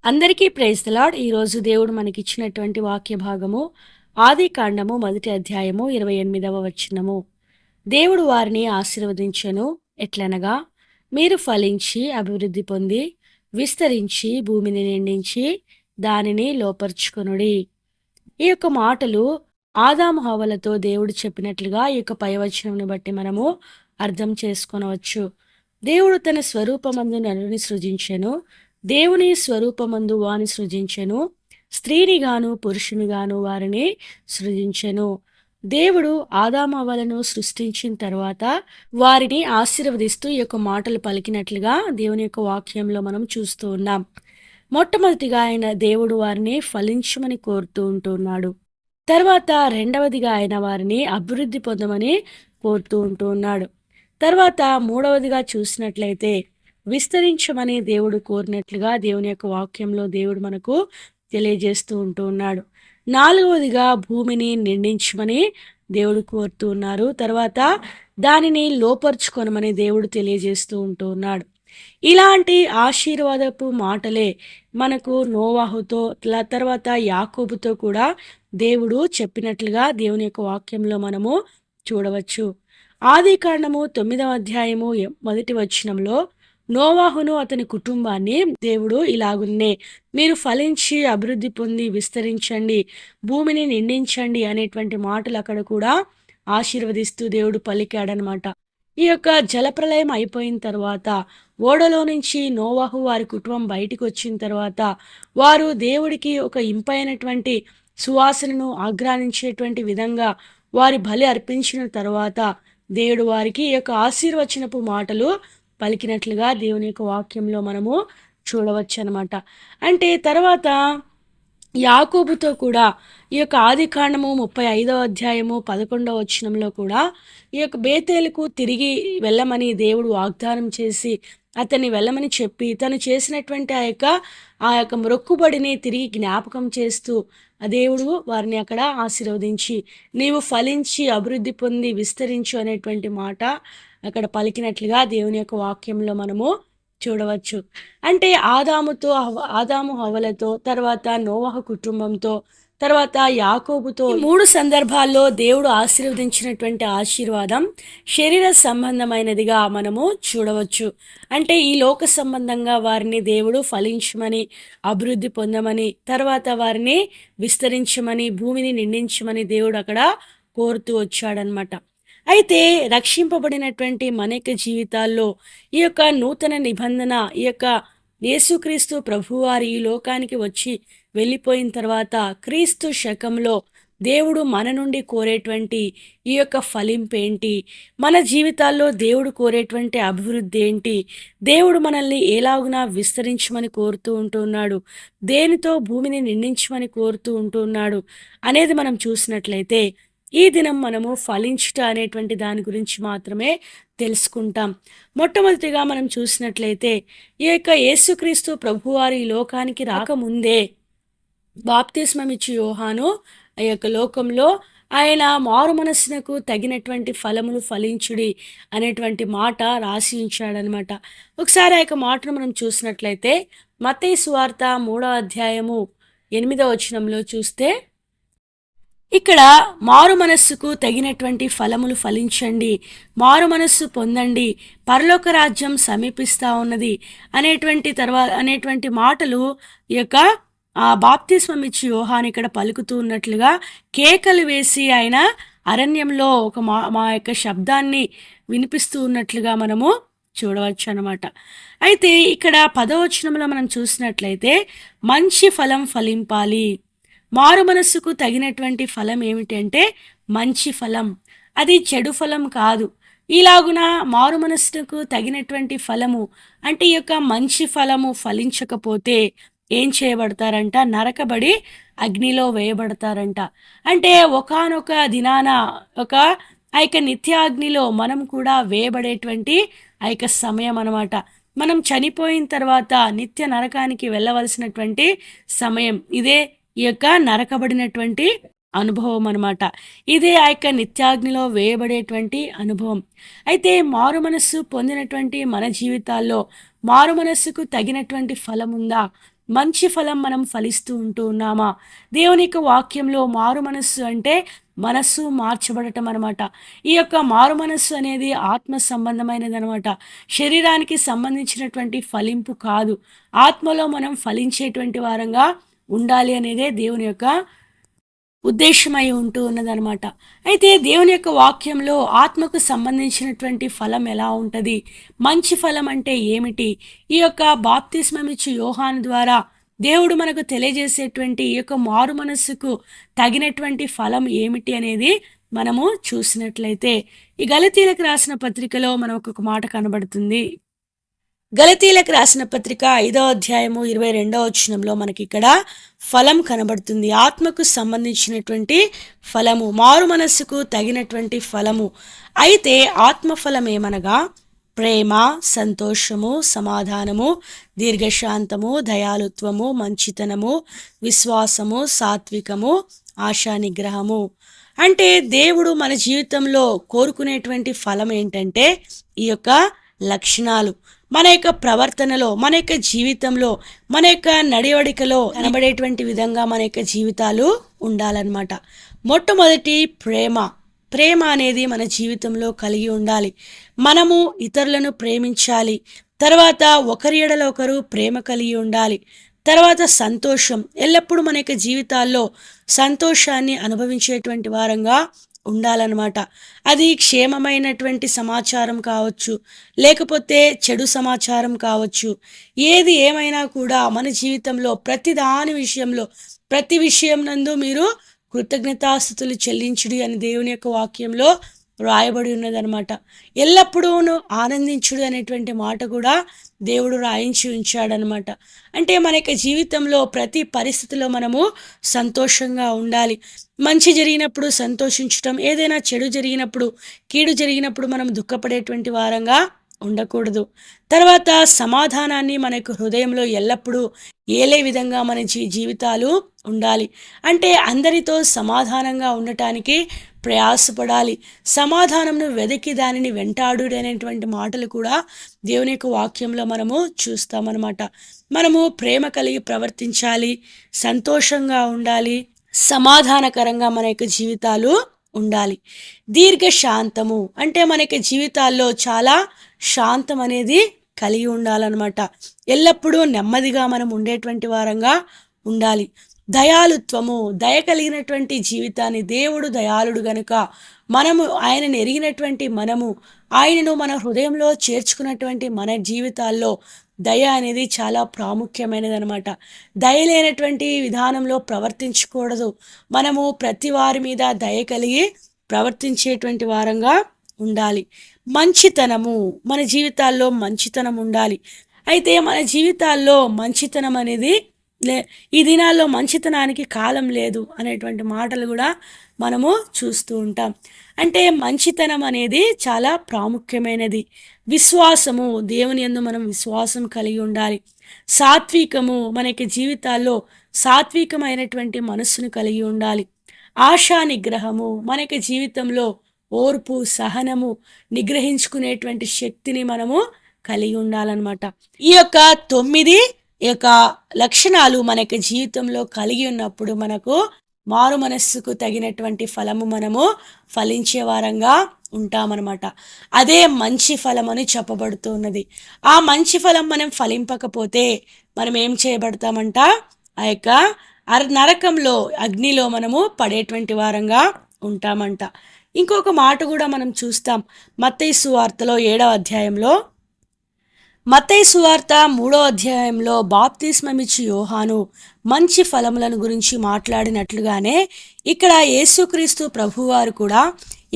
అందరికీ praise the lord. ఈరోజు దేవుడు మనకిచ్చినటువంటి వాక్య భాగము ఆదికాండము 1వ అధ్యాయము 28వ వచనము. దేవుడు వారిని ఆశీర్వదించెను. ఎట్లనగా, మీరు ఫలించి అభివృద్ధి పొంది విస్తరించి భూమిని నిండించి దానిని లోపరుచుకొనుడి. ఈ యొక్క మాటలు ఆదాము హవ్వలతో దేవుడు చెప్పినట్లుగా ఈ యొక్క పై వచనంను బట్టి మనము అర్థం చేసుకొనవచ్చు. దేవుడు తన స్వరూపమందు నరుని సృజించెను. దేవుని స్వరూపమందు వాని సృజించెను. స్త్రీనిగాను పురుషునిగాను వారిని సృజించెను. దేవుడు ఆదాము హవ్వలను సృష్టించిన తర్వాత వారిని ఆశీర్వదిస్తూ ఈ యొక్క మాటలు పలికినట్లుగా దేవుని యొక్క వాక్యంలో మనం చూస్తూ ఉన్నాం. మొట్టమొదటిగా ఆయన దేవుడు వారిని ఫలించమని కోరుతూ ఉంటున్నాడు. తర్వాత రెండవదిగా ఆయన వారిని అభివృద్ధి పొందమని కోరుతూ ఉంటున్నాడు. తర్వాత మూడవదిగా చూసినట్లయితే విస్తరించమని దేవుడు కోరినట్లుగా దేవుని యొక్క వాక్యంలో దేవుడు మనకు తెలియజేస్తూ ఉంటున్నాడు. నాలుగవదిగా భూమిని నిండించమని దేవుడు కోరుతూ ఉన్నారు. తర్వాత దానిని లోపరుచుకొనమని దేవుడు తెలియజేస్తూ ఉంటున్నాడు. ఇలాంటి ఆశీర్వాదపు మాటలే మనకు నోవాహుతో తర్వాత యాకోబుతో కూడా దేవుడు చెప్పినట్లుగా దేవుని యొక్క వాక్యంలో మనము చూడవచ్చు. ఆదికాండము 9వ అధ్యాయము 1వ వచనంలో నోవాహును అతని కుటుంబాన్ని దేవుడు ఇలాగున్నే మీరు ఫలించి అభివృద్ధి పొంది విస్తరించండి, భూమిని నిండించండి అనేటువంటి మాటలు అక్కడ కూడా ఆశీర్వదిస్తూ దేవుడు పలికాడనమాట. ఈ యొక్క జలప్రలయం అయిపోయిన తర్వాత ఓడలో నుంచి నోవాహు వారి కుటుంబం బయటికి వచ్చిన తర్వాత వారు దేవుడికి ఒక ఇంపైనటువంటి సువాసనను ఆఘ్రానించేటువంటి విధంగా వారి బలి అర్పించిన తర్వాత దేవుడు వారికి ఈ యొక్క ఆశీర్వచనపు మాటలు పలికినట్లుగా దేవుని యొక్క వాక్యంలో మనము చూడవచ్చు అనమాట. అంటే తర్వాత యాకోబుతో కూడా ఈ యొక్క ఆదికాండము 35వ అధ్యాయము 11వ వచనంలో కూడా ఈ యొక్క బేతేలుకు తిరిగి వెళ్ళమని దేవుడు వాగ్దానం చేసి అతన్ని వెళ్ళమని చెప్పి తను చేసినటువంటి ఆ యొక్క మొక్కుబడిని తిరిగి జ్ఞాపకం చేస్తూ ఆ దేవుడు వారిని అక్కడ ఆశీర్వదించి నీవు ఫలించి అభివృద్ధి పొంది విస్తరించు అనేటువంటి మాట అక్కడ పలికినట్లుగా దేవుని యొక్క వాక్యంలో మనము చూడవచ్చు. అంటే ఆదాము హవ్వలతో తర్వాత నోవహు కుటుంబంతో తర్వాత యాకోబుతో 3 సందర్భాల్లో దేవుడు ఆశీర్వదించినటువంటి ఆశీర్వాదం శరీర సంబంధమైనదిగా మనము చూడవచ్చు. అంటే ఈ లోక సంబంధంగా వారిని దేవుడు ఫలించమని అభివృద్ధి పొందమని తర్వాత వారిని విస్తరించమని భూమిని నిండించమని దేవుడు అక్కడ కోరుతూ వచ్చాడనమాట. అయితే రక్షింపబడినటువంటి మన యొక్క జీవితాల్లో ఈ యొక్క నూతన నిబంధన ఈ యొక్క యేసుక్రీస్తు ప్రభువారు ఈ లోకానికి వచ్చి వెళ్ళిపోయిన తర్వాత క్రీస్తు శకంలో దేవుడు మన నుండి కోరేటువంటి ఈ యొక్క ఫలింపేంటి, మన జీవితాల్లో దేవుడు కోరేటువంటి అభివృద్ధి ఏంటి, దేవుడు మనల్ని ఎలాగునా విస్తరించమని కోరుతూ ఉంటున్నాడు, దేనితో భూమిని నిండించమని కోరుతూ ఉంటున్నాడు అనేది మనం చూసినట్లయితే ఈ దినం మనము ఫలించుట అనేటువంటి దాని గురించి మాత్రమే తెలుసుకుంటాం. మొట్టమొదటిగా మనం చూసినట్లయితే ఈ యొక్క యేసుక్రీస్తు ప్రభువారు ఈ లోకానికి రాకముందే బాప్తిస్మం ఇచ్చి యోహాను ఆ యొక్క లోకంలో ఆయన మారు మనస్సునకు తగినటువంటి ఫలములు ఫలించుడి అనేటువంటి మాట రాసి ఉంచాడనమాట. ఒకసారి ఆ యొక్క మాటను మనం చూసినట్లయితే మత్తయి సువార్త 3వ అధ్యాయము 8వ వచనంలో చూస్తే ఇక్కడ మారు మనస్సుకు తగినటువంటి ఫలములు ఫలించండి, మారు మనస్సు పొందండి, పరలోక రాజ్యం సమీపిస్తూ ఉన్నది అనేటువంటి మాటలు ఈ యొక్క బాప్తిస్మం ఇచ్చి యోహాను ఇక్కడ పలుకుతూ ఉన్నట్లుగా కేకలు వేసి ఆయన అరణ్యంలో ఒక మా యొక్క శబ్దాన్ని వినిపిస్తూ ఉన్నట్లుగా మనము చూడవచ్చు అనమాట. అయితే ఇక్కడ 10వ వచనంలో మనం చూసినట్లయితే మంచి ఫలం ఫలింపాలి, మారు మనస్సుకు తగినటువంటి ఫలం ఏమిటంటే మంచి ఫలం, అది చెడు ఫలం కాదు. ఇలాగున మారు మనస్సుకు తగినటువంటి ఫలము అంటే ఈ యొక్క మంచి ఫలము ఫలించకపోతే ఏం చేయబడతారంట, నరకబడి అగ్నిలో వేయబడతారంట. అంటే ఒకానొక దినాన ఆ యొక్క నిత్యాగ్నిలో మనం కూడా వేయబడేటువంటి ఆ యొక్క సమయం అనమాట. మనం చనిపోయిన తర్వాత నిత్య నరకానికి వెళ్ళవలసినటువంటి సమయం ఇదే ఈ యొక్క నరకబడినటువంటి అనుభవం అనమాట. ఇదే ఆ యొక్క నిత్యాగ్నిలో వేయబడేటువంటి అనుభవం. అయితే మారు మనస్సు పొందినటువంటి మన జీవితాల్లో మారు మనస్సుకు తగినటువంటి ఫలం ఉందా, మంచి ఫలం మనం ఫలిస్తూ ఉంటూ ఉన్నామా? దేవుని యొక్క వాక్యంలో మారు మనస్సు అంటే మనస్సు మార్చబడటం అనమాట. ఈ యొక్క మారు మనస్సు అనేది ఆత్మ సంబంధమైనదనమాట. శరీరానికి సంబంధించినటువంటి ఫలింపు కాదు. ఆత్మలో మనం ఫలించేటువంటి వారంగా ఉండాలి అనేదే దేవుని యొక్క ఉద్దేశమై ఉంటూ ఉన్నదనమాట. అయితే దేవుని యొక్క వాక్యంలో ఆత్మకు సంబంధించినటువంటి ఫలం ఎలా ఉంటది? మంచి ఫలం అంటే ఏమిటి? ఈ యొక్క బాప్తిస్మమిచ్చు యోహాను ద్వారా దేవుడు మనకు తెలియజేసేటువంటి ఈ యొక్క మారు మనస్సుకు తగినటువంటి ఫలం ఏమిటి అనేది మనము చూసినట్లయితే, ఈ గలతీలకు రాసిన పత్రికలో మనకు ఒక మాట కనబడుతుంది. గలతీలకు రాసిన పత్రిక 5వ అధ్యాయము 22వ వచనంలో మనకిక్కడ ఫలం కనబడుతుంది. ఆత్మకు సంబంధించినటువంటి ఫలము, మారు మనస్సుకు తగినటువంటి ఫలము. అయితే ఆత్మఫలం ఏమనగా ప్రేమ, సంతోషము, సమాధానము, దీర్ఘశాంతము, దయాలుత్వము, మంచితనము, విశ్వాసము, సాత్వికము, ఆశా నిగ్రహము. అంటే దేవుడు మన జీవితంలో కోరుకునేటువంటి ఫలం ఏంటంటే ఈ యొక్క లక్షణాలు మన యొక్క ప్రవర్తనలో, మన యొక్క జీవితంలో, మన యొక్క నడవడికలో కనబడేటువంటి విధంగా మన యొక్క జీవితాలు ఉండాలన్నమాట. మొట్టమొదటి ప్రేమ. ప్రేమ అనేది మన జీవితంలో కలిగి ఉండాలి. మనము ఇతరులను ప్రేమించాలి. తర్వాత ఒకరి ఎడల ఒకరు ప్రేమ కలిగి ఉండాలి. తర్వాత సంతోషం. ఎల్లప్పుడూ మన యొక్క జీవితాల్లో సంతోషాన్ని అనుభవించేటువంటి వారంగా ఉండాలన్నమాట. అది క్షేమమైనటువంటి సమాచారం కావచ్చు, లేకపోతే చెడు సమాచారం కావచ్చు. ఏది ఏమైనా కూడా మన జీవితంలో ప్రతి విషయం నందు మీరు కృతజ్ఞతాస్తుతులు చెల్లించుడి అని దేవుని యొక్క వాక్యంలో రాయబడి ఉన్నదనమాట. ఎల్లప్పుడూను ఆనందించుడు అనేటువంటి మాట కూడా దేవుడు రాయించి ఉంచాడనమాట. అంటే మన యొక్క జీవితంలో ప్రతి పరిస్థితిలో మనము సంతోషంగా ఉండాలి. మంచి జరిగినప్పుడు సంతోషించటం, ఏదైనా చెడు జరిగినప్పుడు, కీడు జరిగినప్పుడు మనం దుఃఖపడేటువంటి వారంగా ఉండకూడదు. తర్వాత సమాధానాన్ని మన యొక్క హృదయంలో ఎల్లప్పుడూ ఏలే విధంగా మన జీవితాలు ఉండాలి. అంటే అందరితో సమాధానంగా ఉండటానికి ప్రయాసపడాలి. సమాధానంను వెదకి దానిని వెంటాడు అనేటువంటి మాటలు కూడా దేవుని యొక్క వాక్యంలో మనము చూస్తామన్నమాట. మనము ప్రేమ కలిగి ప్రవర్తించాలి, సంతోషంగా ఉండాలి, సమాధానకరంగా మన యొక్క జీవితాలు ఉండాలి. దీర్ఘశాంతము అంటే మన యొక్క జీవితాల్లో చాలా శాంతం అనేది కలిగి ఉండాలన్నమాట. ఎల్లప్పుడూ నెమ్మదిగా మనం ఉండేటువంటి వారంగా ఉండాలి. దయాలుత్వము, దయ కలిగినటువంటి జీవితాన్ని, దేవుడు దయాళుడు గనుక మనము ఆయనను ఎరిగినటువంటి మనము ఆయనను మన హృదయంలో చేర్చుకున్నటువంటి మన జీవితాల్లో దయ అనేది చాలా ప్రాముఖ్యమైనది అనమాట. దయ లేనటువంటి విధానంలో ప్రవర్తించకూడదు. మనము ప్రతి వారి మీద దయ కలిగి ప్రవర్తించేటువంటి వారంగా ఉండాలి. మంచితనము, మన జీవితాల్లో మంచితనం ఉండాలి. అయితే మన జీవితాల్లో మంచితనం అనేది ఈ దినాల్లో మంచితనానికి కాలం లేదు అనేటువంటి మాటలు కూడా మనము చూస్తూ ఉంటాం. అంటే మంచితనం అనేది చాలా ప్రాముఖ్యమైనది. విశ్వాసము, దేవుని యందు మనం విశ్వాసం కలిగి ఉండాలి. సాత్వికము, మనకి జీవితాల్లో సాత్వికమైనటువంటి మనస్సును కలిగి ఉండాలి. ఆశా నిగ్రహము, మనకి జీవితంలో ఓర్పు, సహనము, నిగ్రహించుకునేటువంటి శక్తిని మనము కలిగి ఉండాలన్నమాట. ఈ యొక్క 9 లక్షణాలు మన యొక్క జీవితంలో కలిగి ఉన్నప్పుడు మనకు మారు మనస్సుకు తగినటువంటి ఫలము మనము ఫలించే వారంగా ఉంటామన్నమాట. అదే మంచి ఫలం అని చెప్పబడుతున్నది. ఆ మంచి ఫలం మనం ఫలింపకపోతే మనం ఏం చేయబడతామంట? ఆ యొక్క నరకంలో, అగ్నిలో మనము పడేటువంటి వారంగా ఉంటామంట. ఇంకొక మాట కూడా మనం చూస్తాం. మత్తయి సువార్తలో 7వ అధ్యాయంలో, మత్తయి సువార్త 3వ అధ్యాయంలో బాప్తిస్మమిచ్చు యోహాను మంచి ఫలములను గురించి మాట్లాడినట్లుగానే ఇక్కడ యేసుక్రీస్తు ప్రభువారు కూడా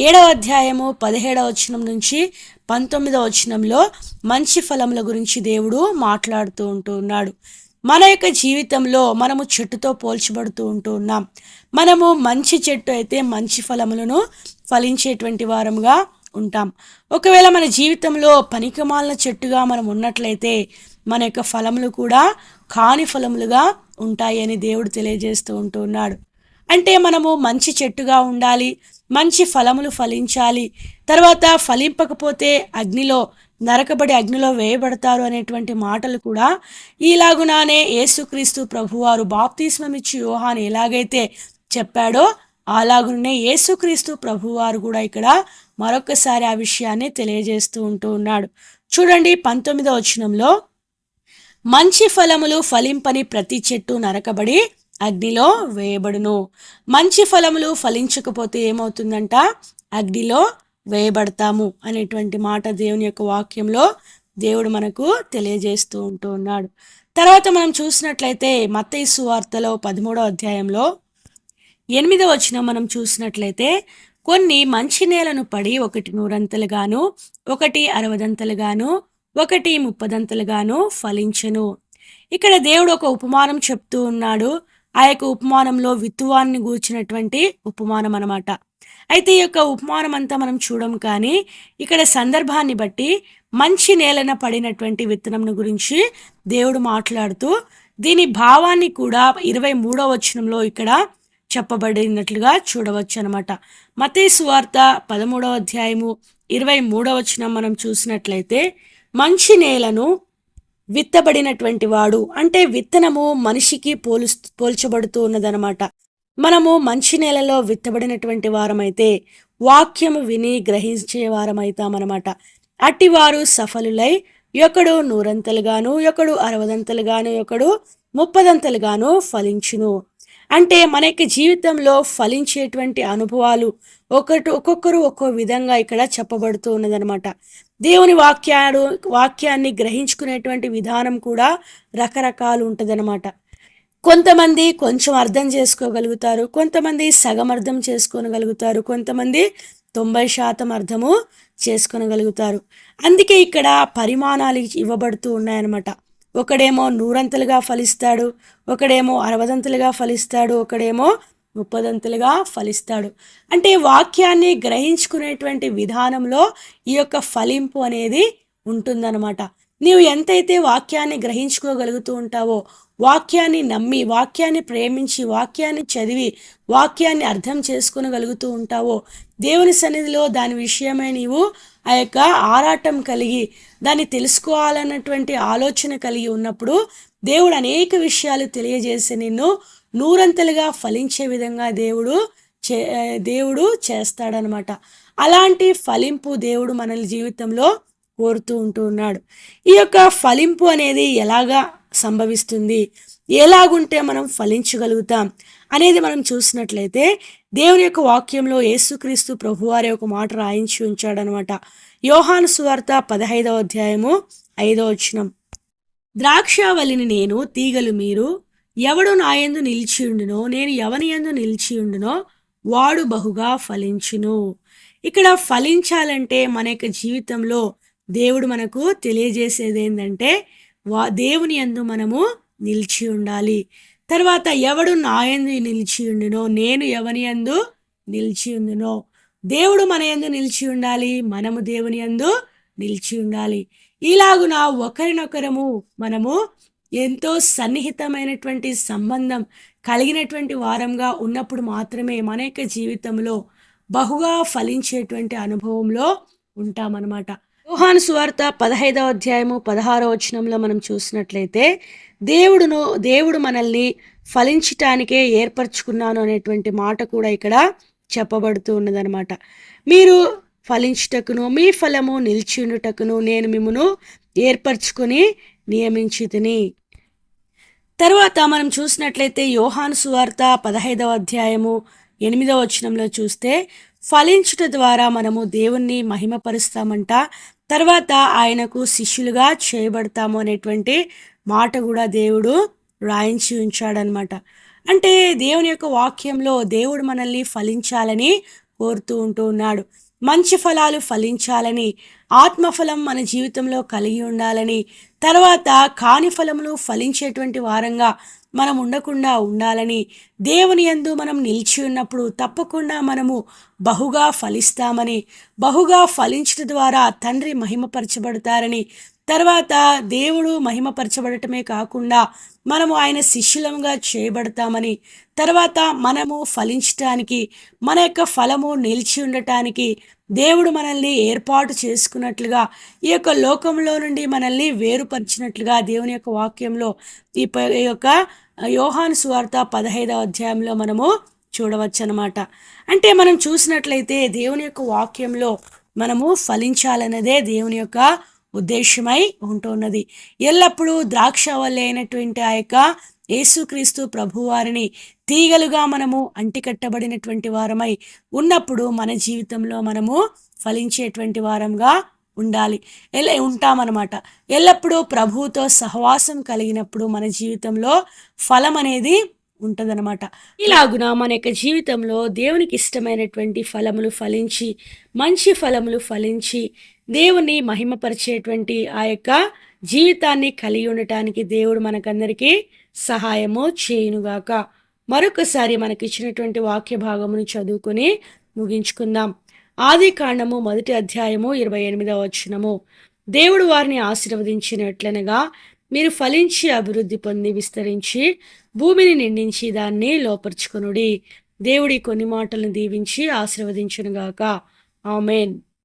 7వ అధ్యాయము 17వ వచనం నుంచి 19వ వచనంలో మంచి ఫలముల గురించి దేవుడు మాట్లాడుతూ ఉంటున్నాడు. మన యొక్క జీవితంలో మనము చెట్టుతో పోల్చబడుతూ ఉంటూ ఉన్నాం. మనము మంచి చెట్టు అయితే మంచి ఫలములను ఫలించేటువంటి వారముగా ఉంటాం. ఒకవేళ మన జీవితంలో పనికిమాలిన చెట్టుగా మనం ఉన్నట్లయితే మన యొక్క ఫలములు కూడా కాని ఫలములుగా ఉంటాయి అని దేవుడు తెలియజేస్తూ ఉంటున్నాడు. అంటే మనము మంచి చెట్టుగా ఉండాలి, మంచి ఫలములు ఫలించాలి. తర్వాత ఫలింపకపోతే అగ్నిలో నరకబడి అగ్నిలో వేయబడతారు అనేటువంటి మాటలు కూడా ఇలాగునానే యేసుక్రీస్తు ప్రభువారు బాప్తిస్మమిచ్చి యోహాను ఎలాగైతే చెప్పాడో అలాగునే యేసుక్రీస్తు ప్రభువారు కూడా ఇక్కడ మరొకసారి ఆ విషయాన్ని తెలియజేస్తూ ఉన్నాడు. చూడండి 19వ వచనంలో, మంచి ఫలములు ఫలింపని ప్రతి చెట్టు నరకబడి అగ్నిలో వేయబడును. మంచి ఫలములు ఫలించకపోతే ఏమవుతుందంట? అగ్నిలో వేయబడతాము అనేటువంటి మాట దేవుని యొక్క వాక్యంలో దేవుడు మనకు తెలియజేస్తూ ఉన్నాడు. తర్వాత మనం చూసినట్లయితే మత్తయి సువార్తలో 13వ అధ్యాయంలో 8వ వచనం మనం చూసినట్లయితే, కొన్ని మంచి నేలను పడి ఒకటి 100 ఒకటి 60 ఒకటి 30 ఫలించెను. ఇక్కడ దేవుడు ఒక ఉపమానం చెప్తూ ఉన్నాడు. ఆ యొక్క ఉపమానంలో విత్తువాన్ని గూర్చినటువంటి ఉపమానం అన్నమాట. అయితే ఈ యొక్క ఉపమానం అంతా మనం చూడం, కానీ ఇక్కడ సందర్భాన్ని బట్టి మంచి నేలన పడినటువంటి విత్తనంను గురించి దేవుడు మాట్లాడుతూ దీని భావాన్ని కూడా 23వ వచనంలో ఇక్కడ చెప్పబడినట్లుగా చూడవచ్చు అనమాట. మత్తయి సువార్త 13వ అధ్యాయము 23వ వచనం మనం చూసినట్లయితే, మంచి నేలను విత్తబడినటువంటి వాడు, అంటే విత్తనము మనిషికి పోల్చబడుతూ ఉన్నదనమాట. మనము మంచి నేలలో విత్తబడినటువంటి వారమైతే వాక్యము విని గ్రహించే వారమైతామన్నమాట. అట్టివారు సఫలులై ఒకడు 100 ఒకడు 60 ఒకడు 30 ఫలించును. అంటే మన యొక్క జీవితంలో ఫలించేటువంటి అనుభవాలు ఒక్కొక్కరు ఒక్కో విధంగా ఇక్కడ చెప్పబడుతూ ఉన్నదనమాట. దేవుని వాక్యాన్ని గ్రహించుకునేటువంటి విధానం కూడా రకరకాలు ఉంటుందన్నమాట. కొంతమంది కొంచెం అర్థం చేసుకోగలుగుతారు, కొంతమంది సగం అర్థం చేసుకోగలుగుతారు, కొంతమంది 90% అర్థము చేసుకోగలుగుతారు. అందుకే ఇక్కడ పరిమాణాలు ఇవ్వబడుతూ ఉన్నాయన్నమాట. ఒకడేమో 100 ఫలిస్తాడు, ఒకడేమో 60 ఫలిస్తాడు, ఒకడేమో 30 ఫలిస్తాడు. అంటే వాక్యాన్ని గ్రహించుకునేటువంటి విధానంలో ఈ యొక్క ఫలింపు అనేది ఉంటుందన్నమాట. నీవు ఎంతైతే వాక్యాన్ని గ్రహించుకోగలుగుతూ ఉంటావో, వాక్యాన్ని నమ్మి, వాక్యాన్ని ప్రేమించి, వాక్యాన్ని చదివి, వాక్యాన్ని అర్థం చేసుకోగలుగుతూ ఉంటావో, దేవుని సన్నిధిలో దాని విషయమై నీవు ఆ యొక్క ఆరాటం కలిగి దాన్ని తెలుసుకోవాలన్నటువంటి ఆలోచన కలిగి ఉన్నప్పుడు దేవుడు అనేక విషయాలు తెలియజేసి నిన్ను 100 ఫలించే విధంగా దేవుడు చేస్తాడనమాట. అలాంటి ఫలింపు దేవుడు మన జీవితంలో కోరుతూ ఉన్నాడు. ఈ యొక్క ఫలింపు అనేది ఎలాగా సంభవిస్తుంది, ఎలాగుంటే మనం ఫలించగలుగుతాం అనేది మనం చూసినట్లయితే దేవుని యొక్క వాక్యంలో యేసుక్రీస్తు ప్రభువారి ఒక మాట రాయించి ఉంచాడనమాట. యోహాను సువార్త 15వ అధ్యాయము 5వ వచనం, ద్రాక్షావల్లిని నేను, తీగలు మీరు. ఎవడు నాయందు నిలిచియుండునో, నేను ఎవని యందు నిలిచియుండునో వాడు బహుగా ఫలించును. ఇక్కడ ఫలించాలంటే మన యొక్క జీవితంలో దేవుడు మనకు తెలియజేసేది ఏంటంటే, దేవుని యందు మనము నిలిచి ఉండాలి. తర్వాత ఎవడు నా యందు నిలిచి ఉండునో, నేను ఎవని యందు నిలిచి ఉండునో. దేవుడు మన యందు నిలిచి ఉండాలి, మనము దేవుని యందు నిలిచి ఉండాలి. ఇలాగున ఒకరినొకరము మనము ఎంతో సన్నిహితమైనటువంటి సంబంధం కలిగినటువంటి వారంగా ఉన్నప్పుడు మాత్రమే మన యొక్క జీవితంలో బహుగా ఫలించేటువంటి అనుభవంలో ఉంటామన్నమాట. యోహాను సువార్త 15వ అధ్యాయము 16వ వచనంలో మనం చూసినట్లయితే, దేవుడు మనల్ని ఫలించటానికే ఏర్పరచుకున్నాను అనేటువంటి మాట కూడా ఇక్కడ చెప్పబడుతూ ఉన్నదనమాట. మీరు ఫలించుటకును మీ ఫలము నిలిచియుండుటకును నేను మిమ్మును ఏర్పరచుకొని నియమించితిని. తర్వాత మనం చూసినట్లయితే యోహాను సువార్త 15వ అధ్యాయము 8వ వచనంలో చూస్తే, ఫలించుట ద్వారా మనము దేవుణ్ణి మహిమపరుస్తామంట, తర్వాత ఆయనకు శిష్యులుగా చేయబడతాము అనేటువంటి మాట కూడా దేవుడు రాయించి ఉంచాడనమాట. అంటే దేవుని యొక్క వాక్యంలో దేవుడు మనల్ని ఫలించాలని కోరుతూ ఉన్నాడు. మంచి ఫలాలు ఫలించాలని, ఆత్మఫలం మన జీవితంలో కలిగి ఉండాలని, తర్వాత కాని ఫలములు ఫలించేటువంటి వారంగా మనం ఉండకుండా ఉండాలని, దేవుని యందు మనం నిలిచి ఉన్నప్పుడు తప్పకుండా మనము బహుగా ఫలిస్తామని, బహుగా ఫలించడం ద్వారా తండ్రి మహిమపరచబడతారని, తర్వాత దేవుడు మహిమపరచబడటమే కాకుండా మనము ఆయన శిష్యులంగా చేయబడతామని, తర్వాత మనము ఫలించటానికి, మన యొక్క ఫలము నిలిచి ఉండటానికి దేవుడు మనల్ని ఏర్పాటు చేసుకున్నట్లుగా, ఈ యొక్క లోకంలో నుండి మనల్ని వేరుపరిచినట్లుగా దేవుని యొక్క వాక్యంలో ఈ యొక్క యోహాను సువార్త 15వ అధ్యాయంలో మనము చూడవచ్చనమాట. అంటే మనం చూసినట్లయితే దేవుని యొక్క వాక్యంలో మనము ఫలించాలన్నదే దేవుని యొక్క ఉద్దేశమై ఉంటున్నది. ఎల్లప్పుడూ ద్రాక్షవల్లి అయినటువంటి ఆ యొక్క యేసుక్రీస్తు ప్రభువారిని తీగలుగా మనము అంటికట్టబడినటువంటి వారమై ఉన్నప్పుడు మన జీవితంలో మనము ఫలించేటువంటి వారంగా ఉండాలి, ఉంటామన్నమాట. ఎల్లప్పుడూ ప్రభువుతో సహవాసం కలిగినప్పుడు మన జీవితంలో ఫలం అనేది ఉంటుందన్నమాట. ఇలాగున మన యొక్క జీవితంలో దేవునికి ఇష్టమైనటువంటి ఫలములు ఫలించి, మంచి ఫలములు ఫలించి, దేవుని మహిమపరిచేటువంటి ఆ యొక్క జీవితాన్ని కలిగి ఉండటానికి దేవుడు మనకందరికీ సహాయము చేయునుగాక. మరొకసారి మనకిచ్చినటువంటి వాక్య భాగమును చదువుకొని ముగించుకుందాం. ఆది కాండము 1వ అధ్యాయము 28వ వచనము. దేవుడు వారిని ఆశీర్వదించినట్లనగా, మీరు ఫలించి అభివృద్ధి పొంది విస్తరించి భూమిని నిండించి దాన్ని లోపరుచుకొనుడి. దేవుడి కొన్ని మాటలను దీవించి ఆశీర్వదించునుగాక. ఆమేన్.